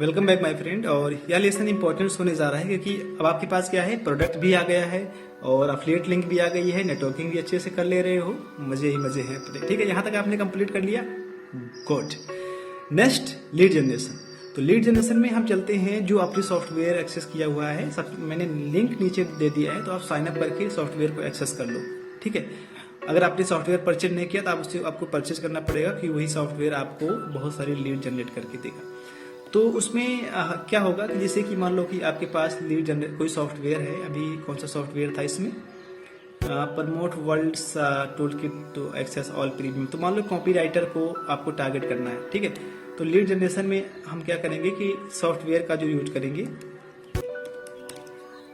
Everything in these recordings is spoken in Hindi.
Welcome back my friend. और यह लेसन इंपॉर्टेंट होने जा रहा है क्योंकि अब आपके पास क्या है, प्रोडक्ट भी आ गया है और अफिलिएट लिंक भी आ गई है, नेटवर्किंग भी अच्छे से कर ले रहे हो, मजे ही मजे हैं अपने। ठीक है, यहाँ तक आपने कंप्लीट कर लिया, गुड। Next lead generation. तो लीड जनरेशन में हम चलते हैं। जो आपने सॉफ्टवेयर एक्सेस किया हुआ है, सब मैंने लिंक नीचे दे दिया है, तो आप साइन अप करके सॉफ्टवेयर को एक्सेस कर लो। ठीक है, अगर आपने सॉफ्टवेयर परचेज नहीं किया तो आप उससे आपको परचेज करना पड़ेगा कि वही सॉफ्टवेयर आपको बहुत सारी लीड जनरेट करके देगा। तो उसमें क्या होगा कि जैसे कि मान लो कि आपके पास लीड जनरेट कोई सॉफ्टवेयर है, अभी कौन सा सॉफ्टवेयर था इसमें, promote world tool kit to access all premium. तो मान लो कॉपी राइटर को आपको टारगेट करना है। ठीक है, तो लीड जनरेशन में हम क्या करेंगे कि सॉफ्टवेयर का जो यूज करेंगे,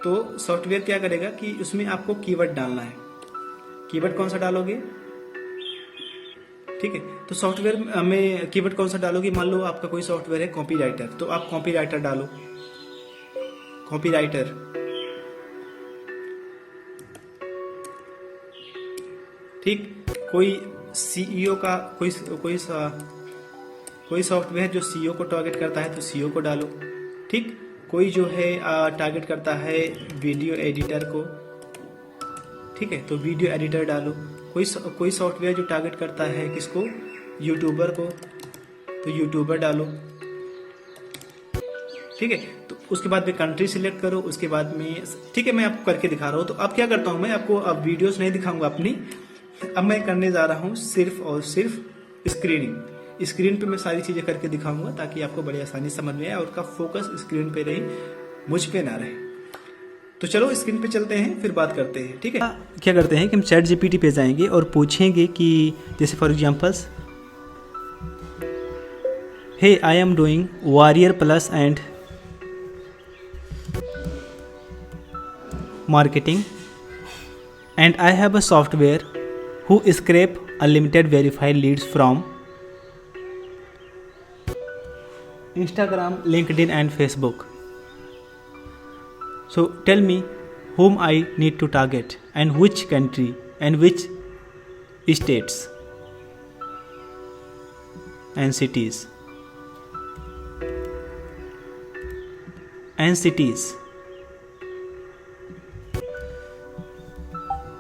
तो सॉफ्टवेयर क्या करेगा कि उसमें आपको कीवर्ड डालना है। कीवर्ड कौन सा डालोगे? ठीक है, तो सॉफ्टवेयर में कीवर्ड कौन सा डालोगे? मान लो आपका कोई सॉफ्टवेयर है कॉपी राइटर, तो आप कॉपी राइटर डालो, कॉपी राइटर। ठीक, कोई सीईओ का कोई सॉफ्टवेयर जो सीईओ को टारगेट करता है तो सीईओ को डालो। ठीक, कोई जो है टारगेट करता है वीडियो एडिटर को, ठीक है, तो वीडियो एडिटर डालो। कोई सॉफ्टवेयर जो टारगेट करता है किसको? यूट्यूबर को, तो यूट्यूबर डालो। ठीक है, तो उसके बाद में कंट्री सिलेक्ट करो, उसके बाद में, ठीक है, मैं आपको करके दिखा रहा हूँ। तो अब क्या करता हूँ, मैं आपको अब वीडियोस नहीं दिखाऊंगा अपनी, अब मैं करने जा रहा हूँ सिर्फ और सिर्फ स्क्रीनिंग। स्क्रीन पे मैं सारी चीजें करके दिखाऊंगा ताकि आपको बड़ी आसानी समझ में आए और उसका फोकस स्क्रीन पे रहे, मुझ पे ना रहे। तो चलो स्क्रीन पे चलते हैं, फिर बात करते हैं। ठीक है, क्या करते हैं कि हम चैट जीपीटी पे जाएंगे और पूछेंगे कि जैसे for examples, hey I am doing warrior plus and marketing and I have a software who scrap unlimited verified leads from Instagram, LinkedIn and Facebook. So tell me whom I need to target and which country and which states and cities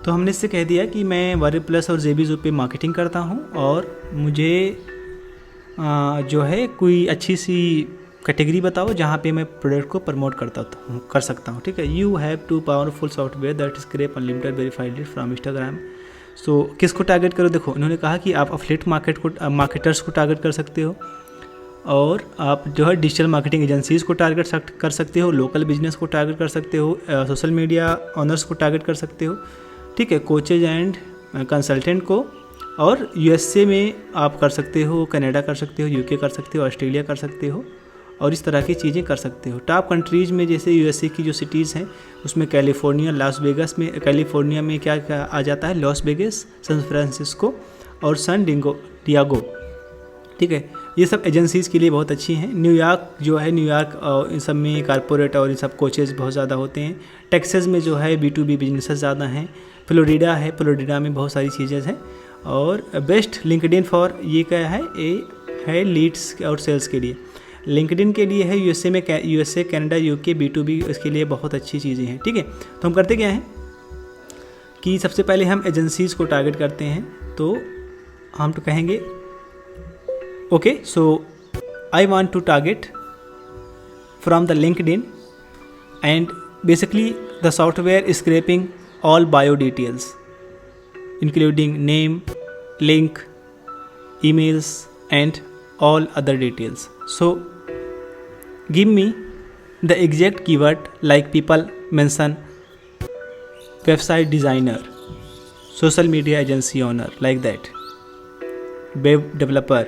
तो हमने इससे कह दिया कि मैं वॉरियर प्लस और जेबीजो पे मार्केटिंग करता हूँ और मुझे जो है कोई अच्छी सी कैटेगरी बताओ जहाँ पे मैं प्रोडक्ट को प्रमोट कर सकता हूँ। ठीक है, you have to powerful software that scrap unlimited verified lead from Instagram. So किसको टारगेट करो? देखो, इन्होंने कहा कि आप अफिलिएट मार्केटर्स को टारगेट कर सकते हो और आप जो है डिजिटल मार्केटिंग एजेंसीज़ को टारगेट कर सकते हो, लोकल बिजनेस को टारगेट कर सकते हो, सोशल मीडिया ऑनर्स को टारगेट कर सकते हो। ठीक है, कोचेज एंड कंसल्टेंट को, और यूएसए में आप कर सकते हो, कनाडा कर सकते हो, यूके कर सकते हो, ऑस्ट्रेलिया कर सकते हो और इस तरह की चीज़ें कर सकते हो। टॉप कंट्रीज़ में जैसे यूएसए की जो सिटीज़ हैं उसमें कैलिफोर्निया, लास वेगास में, कैलिफोर्निया में क्या क्या आ जाता है, लॉस वेगास, सैन फ्रांसिस्को और सन डियागो। ठीक है, ये सब एजेंसीज़ के लिए बहुत अच्छी हैं। न्यूयॉर्क जो है, न्यूयॉर्क इन सब में कारपोरेट और इन सब कोचेज़ बहुत ज़्यादा होते हैं। टेक्सास में जो है B2B बिजनेसेस ज़्यादा हैं। फ्लोरिडा है, फ्लोरिडा में बहुत सारी चीज़ें हैं। और बेस्ट लिंक्डइन फॉर ये क्या है, है लीड्स और सेल्स के लिए। लिंक्डइन के लिए है यूएसए, कनाडा, यूके, B2B, इसके लिए बहुत अच्छी चीज़ें हैं। ठीक है, तो हम करते क्या हैं कि सबसे पहले हम एजेंसीज़ को टारगेट करते हैं। तो हम तो कहेंगे okay, so I want to target from the LinkedIn and basically the software scraping all bio details including name, link, emails and all other details. So give me the exact keyword like people mention website designer, social media agency owner, like that, web developer,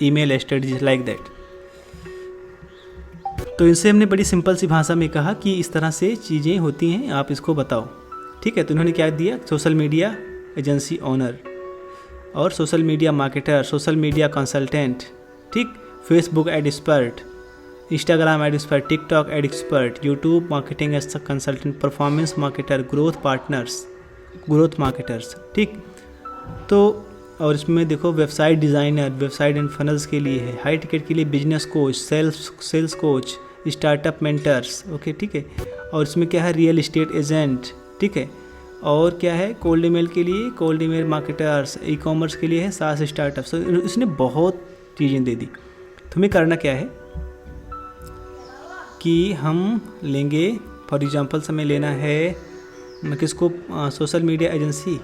email strategist, like that. तो इनसे हमने बड़ी सिंपल सी भाषा में कहा कि इस तरह से चीज़ें होती हैं, आप इसको बताओ। ठीक है, तो उन्होंने क्या दिया, सोशल मीडिया एजेंसी ओनर और social media marketer, social media consultant, ठीक, Facebook ad expert, Instagram ad expert, TikTok ad expert, YouTube marketing consultant, performance marketer, growth partners, growth marketers. ठीक, तो और इसमें देखो website designer, website and funnels के लिए है, हाई टिकट के लिए business coach, sales coach, startup mentors, okay ठीक है। और इसमें क्या है, रियल एस्टेट एजेंट, ठीक है। और क्या है, कोल्ड ईमेल के लिए cold email marketers, e commerce के लिए है सास स्टार्टअप्स। तो इसने बहुत चीज़ें दे दी। तुम्हें करना क्या है कि हम लेंगे, फॉर एग्जांपल समय लेना है किसको, सोशल मीडिया एजेंसी।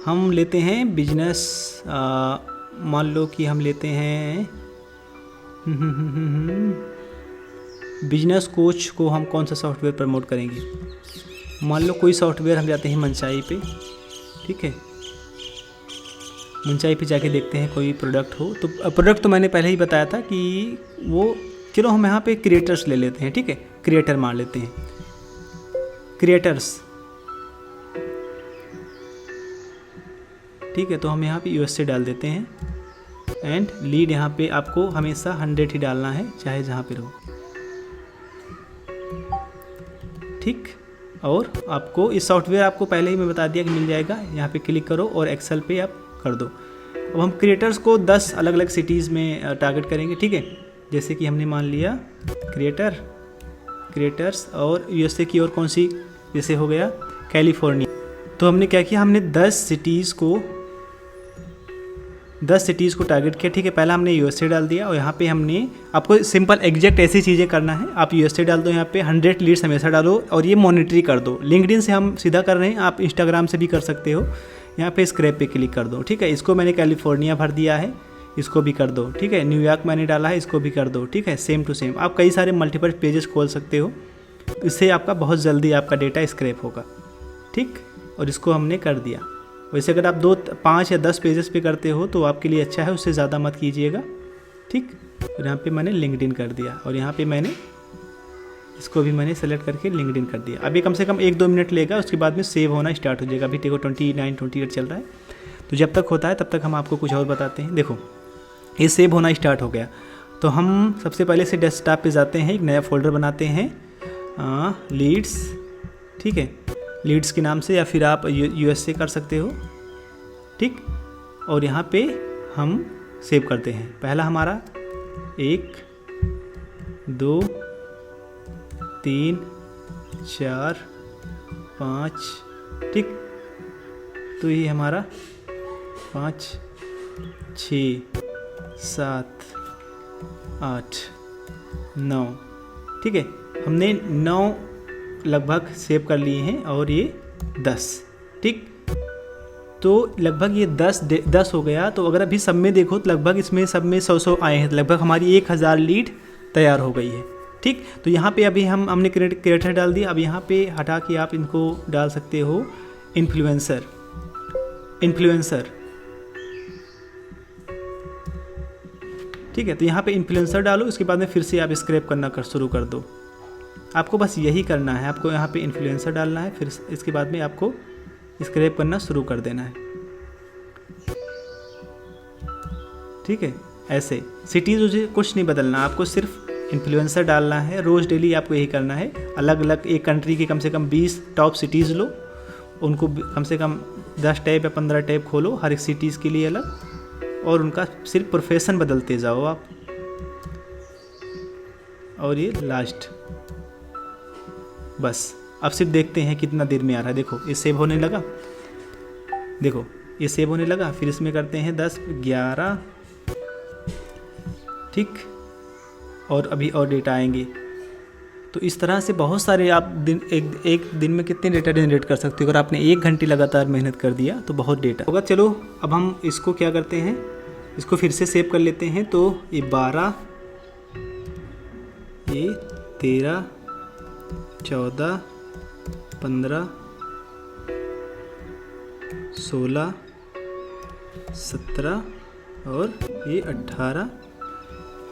हम लेते हैं बिजनेस, मान लो कि हम लेते हैं बिजनेस कोच को हम कौन सा सॉफ्टवेयर प्रमोट करेंगे। मान लो कोई सॉफ्टवेयर हम जाते हैं मंचाई पे, ठीक है। मंचाई पे जाके देखते हैं कोई प्रोडक्ट हो। तो प्रोडक्ट तो मैंने पहले ही बताया था कि वो, चलो हम यहाँ पे क्रिएटर्स ले लेते हैं, ठीक है। क्रिएटर मान लेते हैं, क्रिएटर्स, ठीक है। तो हम यहाँ पे यूएसए डाल देते हैं एंड लीड यहाँ पे आपको हमेशा 100 ही डालना है, चाहे जहाँ पे रहो, ठीक। और आपको इस सॉफ्टवेयर आपको पहले ही मैं बता दिया कि मिल जाएगा। यहाँ पे क्लिक करो और एक्सेल पे आप कर दो। अब हम क्रिएटर्स को 10 अलग अलग सिटीज़ में टारगेट करेंगे, ठीक है। जैसे कि हमने मान लिया क्रिएटर्स और यूएसए की और कौन सी, जैसे हो गया कैलिफोर्निया। तो हमने क्या किया, हमने 10 सिटीज़ को टारगेट किया, ठीक है। पहला हमने यूएसए डाल दिया और यहाँ पे हमने, आपको सिंपल एग्जैक्ट ऐसी चीज़ें करना है। आप यूएसए डाल दो, यहाँ पे 100 लीड्स हमेशा डालो और ये मॉनिटरी कर दो। लिंक्डइन से हम सीधा कर रहे हैं, आप इंस्टाग्राम से भी कर सकते हो। यहाँ पे स्क्रैप पे क्लिक कर दो, ठीक है। इसको मैंने कैलिफोर्निया भर दिया है, इसको भी कर दो, ठीक है। न्यूयॉर्क मैंने डाला है, इसको भी कर दो, ठीक है। सेम टू सेम आप कई सारे मल्टीपल पेजेस खोल सकते हो, इससे आपका बहुत जल्दी आपका डेटा स्क्रैप होगा, ठीक। और इसको हमने कर दिया। वैसे अगर आप 2, 5 या 10 पेजेस पे करते हो तो आपके लिए अच्छा है, उससे ज़्यादा मत कीजिएगा, ठीक। और यहाँ पे मैंने लिंक्डइन कर दिया और यहाँ पे मैंने इसको भी मैंने सेलेक्ट करके लिंक्डइन कर दिया। अभी कम से कम 1-2 मिनट लेगा, उसके बाद में सेव होना स्टार्ट हो जाएगा। अभी देखो 29-28 चल रहा है। तो जब तक होता है तब तक हम आपको कुछ और बताते हैं। देखो ये सेव होना स्टार्ट हो गया। तो हम सबसे पहले से डेस्कटॉप पे जाते हैं, एक नया फोल्डर बनाते हैं लीड्स, ठीक है। लीड्स के नाम से, या फिर आप यूएसए कर सकते हो, ठीक। और यहाँ पे हम सेव करते हैं। पहला हमारा 1, 2, 3, 4, 5, ठीक। तो ये हमारा 5, 6, 7, 8, 9, ठीक है। हमने 9 लगभग सेव कर लिए हैं और ये 10, ठीक। तो लगभग ये 10 हो गया। तो अगर अभी सब में देखो तो लगभग इसमें सब में 100 आए हैं, तो लगभग हमारी 1000 लीड तैयार हो गई है, ठीक। तो यहाँ पे अभी हमने क्रिएटर डाल दिया। अब यहाँ पे हटा के आप इनको डाल सकते हो इन्फ्लुएंसर, ठीक है। तो यहाँ पे इन्फ्लुएंसर डालो, इसके बाद में फिर से आप स्क्रैप करना शुरू कर दो। आपको बस यही करना है, आपको यहाँ पे इन्फ्लुएंसर डालना है, फिर इसके बाद में आपको स्क्रैप करना शुरू कर देना है, ठीक है। ऐसे सिटीज़ कुछ नहीं बदलना, आपको सिर्फ इन्फ्लुएंसर डालना है। रोज़ डेली आपको यही करना है। अलग अलग एक कंट्री की कम से कम 20 टॉप सिटीज़ लो, उनको कम से कम 10 टैब या 15 टैब खोलो हर एक सिटीज़ के लिए अलग, और उनका सिर्फ प्रोफेशन बदलते जाओ आप। और ये लास्ट, बस। अब सिर्फ देखते हैं कितना देर में आ रहा है। देखो ये सेव होने लगा, देखो ये सेव होने लगा। फिर इसमें करते हैं 10, 11, ठीक। और अभी और डेटा आएंगे। तो इस तरह से बहुत सारे आप एक दिन में कितने डेटा जनरेट कर सकते हो। अगर आपने 1 घंटे लगातार मेहनत कर दिया तो बहुत डेटा होगा। चलो अब हम इसको क्या करते हैं, इसको फिर से सेव कर लेते हैं। तो ये 12, ये 13, 14, 15, 16, 17 और ये 18,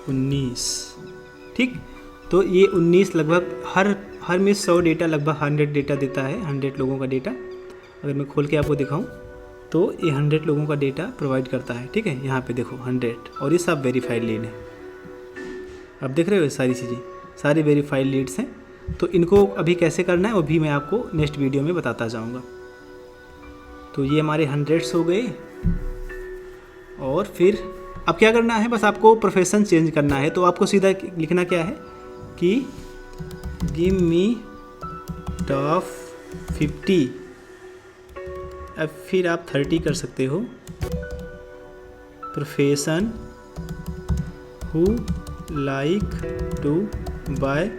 19, ठीक। तो ये 19 लगभग हर में 100 डेटा, लगभग 100 डेटा देता है, 100 लोगों का डेटा। अगर मैं खोल के आपको दिखाऊं तो ये 100 लोगों का डेटा प्रोवाइड करता है, ठीक है। यहाँ पे देखो 100, और ये सब वेरीफाइड लीड है। अब देख रहे हो सारी चीज़ें, सारी वेरीफाइड लीड्स हैं। तो इनको अभी कैसे करना है वो भी मैं आपको नेक्स्ट वीडियो में बताता जाऊँगा। तो ये हमारे 100 हो गए। और फिर अब क्या करना है, बस आपको प्रोफेशन चेंज करना है। तो आपको सीधा लिखना क्या है कि गिव मी टॉप 50, अब फिर आप 30 कर सकते हो। Profession who like to buy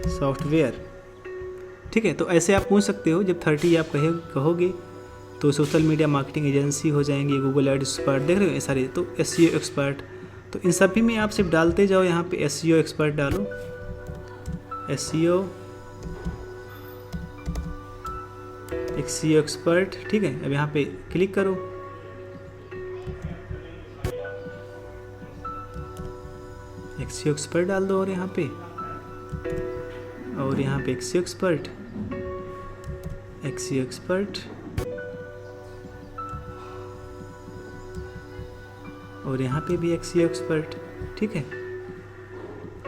software. ठीक है, तो ऐसे आप पूछ सकते हो। जब 30 आप कहोगे तो सोशल मीडिया मार्केटिंग एजेंसी हो जाएंगे, गूगल एड एक्सपर्ट, देख रहे हो ये सारे। तो एसईओ एक्सपर्ट, तो इन सभी में आप सिर्फ डालते जाओ। यहाँ पे एसईओ एक्सपर्ट डालो, एसईओ एक्सपर्ट। ठीक है, अब यहाँ पे क्लिक करो, एसईओ एक्सपर्ट डाल दो और यहाँ पे एसईओ एक्सपर्ट और यहाँ पे भी एसईओ एक्सपर्ट। ठीक है,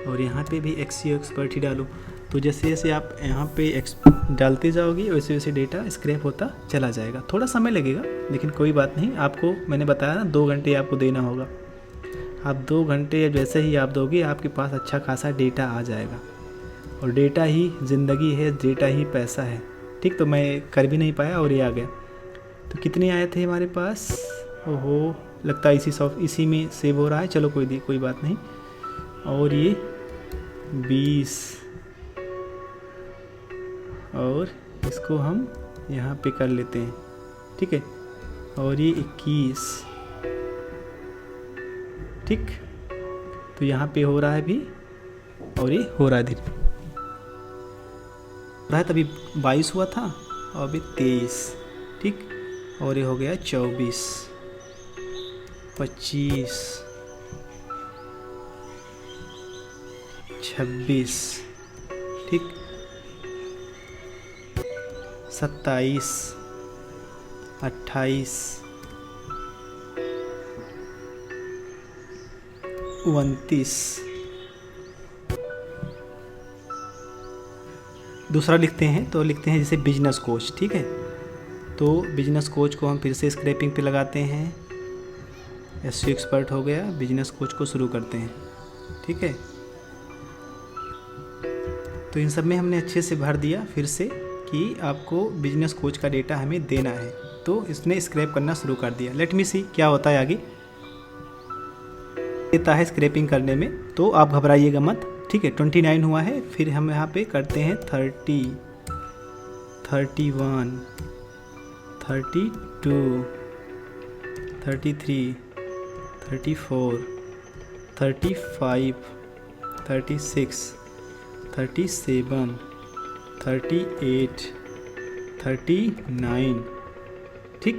और यहाँ पे भी एसईओ एक्सपर्ट ही डालो। तो जैसे जैसे आप यहाँ पे डालते जाओगे वैसे वैसे डेटा स्क्रैप होता चला जाएगा। थोड़ा समय लगेगा लेकिन कोई बात नहीं। आपको मैंने बताया ना 2 घंटे आपको देना होगा। आप 2 घंटे जैसे ही आप दोगे आपके पास अच्छा खासा डेटा आ जाएगा। और डेटा ही ज़िंदगी है, डेटा ही पैसा है। ठीक, तो मैं कर भी नहीं पाया और ये आ गया। तो कितने आए थे हमारे पास? ओहो, लगता है इसी में सेव हो रहा है। चलो कोई बात नहीं। और ये 20 और इसको हम यहाँ पे कर लेते हैं। ठीक है, और ये 21। ठीक, तो यहाँ पे हो रहा है भी और ये हो रहा है धीरे है। तभी 22 हुआ था और अभी 23। ठीक, और ये हो गया 24, 25, 26। ठीक, 27, 28, 29। दूसरा लिखते हैं, तो लिखते हैं जैसे बिजनेस कोच। ठीक है, तो बिजनेस कोच को हम फिर से स्क्रैपिंग पे लगाते हैं। एसईओ एक्सपर्ट हो गया, बिजनेस कोच को शुरू करते हैं। ठीक है, तो इन सब में हमने अच्छे से भर दिया फिर से कि आपको बिजनेस कोच का डेटा हमें देना है। तो इसने स्क्रैप करना शुरू कर दिया। लेट मी सी क्या होता है आगे। देता है स्क्रैपिंग करने में, तो आप घबराइएगा मत। ठीक है, 29 हुआ है। फिर हम यहाँ पे करते हैं 30, 31, 32, 33, 34, 35, 36, 37, 38, 39। ठीक,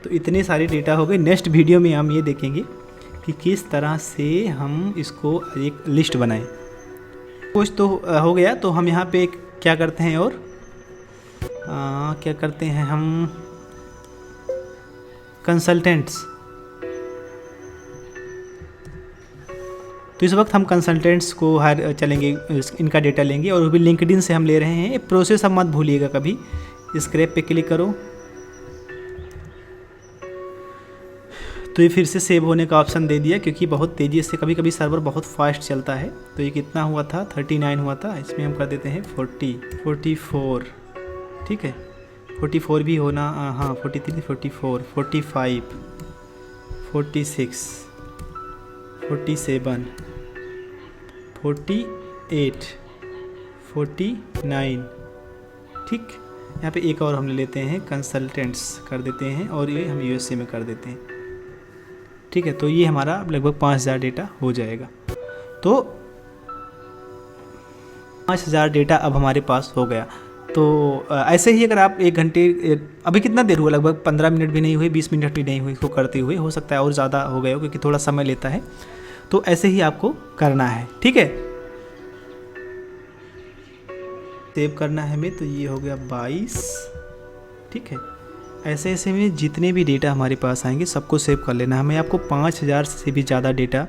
तो इतने सारे डेटा हो गए। नेक्स्ट वीडियो में हम ये देखेंगे कि किस तरह से हम इसको एक लिस्ट बनाएं। कुछ तो हो गया, तो हम यहाँ पे क्या करते हैं और क्या करते हैं हम कंसल्टेंट्स। तो इस वक्त हम कंसल्टेंट्स को चलेंगे, इनका डेटा लेंगे और वो भी लिंक्डइन से हम ले रहे हैं। ये प्रोसेस आप मत भूलिएगा कभी। स्क्रैप पे क्लिक करो तो ये फिर से सेव होने का ऑप्शन दे दिया, क्योंकि बहुत तेज़ी से कभी कभी सर्वर बहुत फास्ट चलता है। तो ये कितना हुआ था? 39 हुआ था। इसमें हम कर देते हैं 40, 44। ठीक है, 44 भी होना, हाँ 43, 44, 45, 46, 47, 48, 49। ठीक, यहाँ पे एक और हम ले लेते हैं, कंसल्टेंट्स कर देते हैं और ये हम यूएसए में कर देते हैं। ठीक है, तो ये हमारा लगभग 5000 डेटा हो जाएगा। तो 5000 डेटा अब हमारे पास हो गया। तो ऐसे ही अगर आप 1 घंटे, अभी कितना देर हुआ? लगभग 15 मिनट भी नहीं हुए, 20 मिनट भी नहीं हुए इसको करते हुए। हो सकता है और ज़्यादा हो गया हो क्योंकि थोड़ा समय लेता है। तो ऐसे ही आपको करना है। ठीक है, सेव करना है हमें। तो ये हो गया 22। ठीक है, ऐसे ऐसे में जितने भी डेटा हमारे पास आएंगे सबको सेव कर लेना है। मैं आपको 5000 से भी ज़्यादा डेटा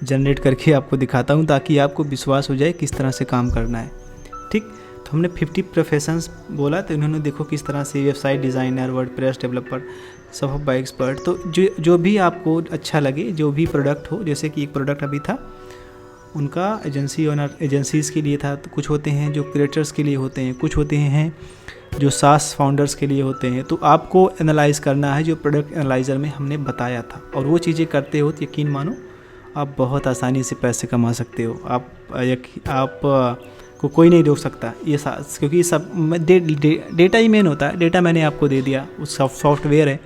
जनरेट करके आपको दिखाता हूँ ताकि आपको विश्वास हो जाए किस तरह से काम करना है। ठीक, तो हमने 50 प्रोफेशंस बोला, तो इन्होंने देखो किस तरह से website designer, WordPress developer, Shopify expert. तो जो भी आपको अच्छा लगे, जो भी प्रोडक्ट हो, जैसे कि एक प्रोडक्ट अभी था उनका एजेंसी ओनर, एजेंसीज़ के लिए था, तो कुछ होते हैं जो क्रिएटर्स के लिए होते हैं, कुछ होते हैं जो सास फाउंडर्स के लिए होते हैं। तो आपको एनालाइज़ करना है जो प्रोडक्ट एनालाइज़र में हमने बताया था, और वो चीज़ें करते हो तो यकीन मानो आप बहुत आसानी से पैसे कमा सकते हो। आप को कोई नहीं रोक सकता ये क्योंकि सब डेटा ही मेन होता है। डेटा मैंने आपको दे दिया, उस सॉफ्टवेयर है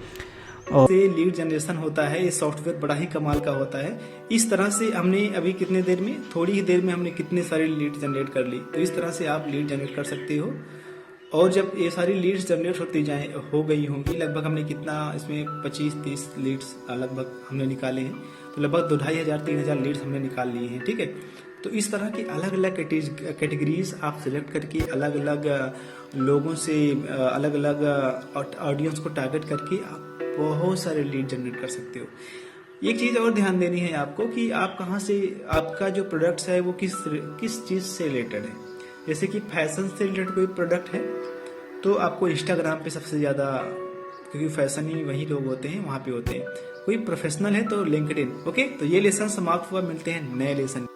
और से लीड जनरेशन होता है। ये सॉफ्टवेयर बड़ा ही कमाल का होता है। इस तरह से हमने अभी कितने देर में, थोड़ी ही देर में हमने कितने सारे लीड जनरेट कर ली। तो इस तरह से आप लीड जनरेट कर सकते हो। और जब ये सारी लीड्स जनरेट हो गई होंगी, लगभग हमने कितना इसमें 25-30 लीड्स लगभग हमने निकाले हैं, तो लगभग 2500-3000 लीड्स हमने निकाल लिए हैं। ठीक है, तो इस तरह की अलग अलग कैटेगरीज आप सिलेक्ट करके अलग अलग लोगों से, अलग अलग ऑडियंस को टारगेट करके आप बहुत सारे लीड जनरेट कर सकते हो। एक चीज़ और ध्यान देनी है आपको कि आप कहाँ से, आपका जो प्रोडक्ट्स है वो किस चीज़ से रिलेटेड है। जैसे कि फैशन से रिलेटेड कोई प्रोडक्ट है तो आपको इंस्टाग्राम पे सबसे ज़्यादा, क्योंकि फैशन ही वही लोग होते हैं, वहाँ पे होते हैं। कोई प्रोफेशनल है तो लिंक्डइन। ओके, तो ये लेसन समाप्त हुआ, मिलते हैं नए लेसन।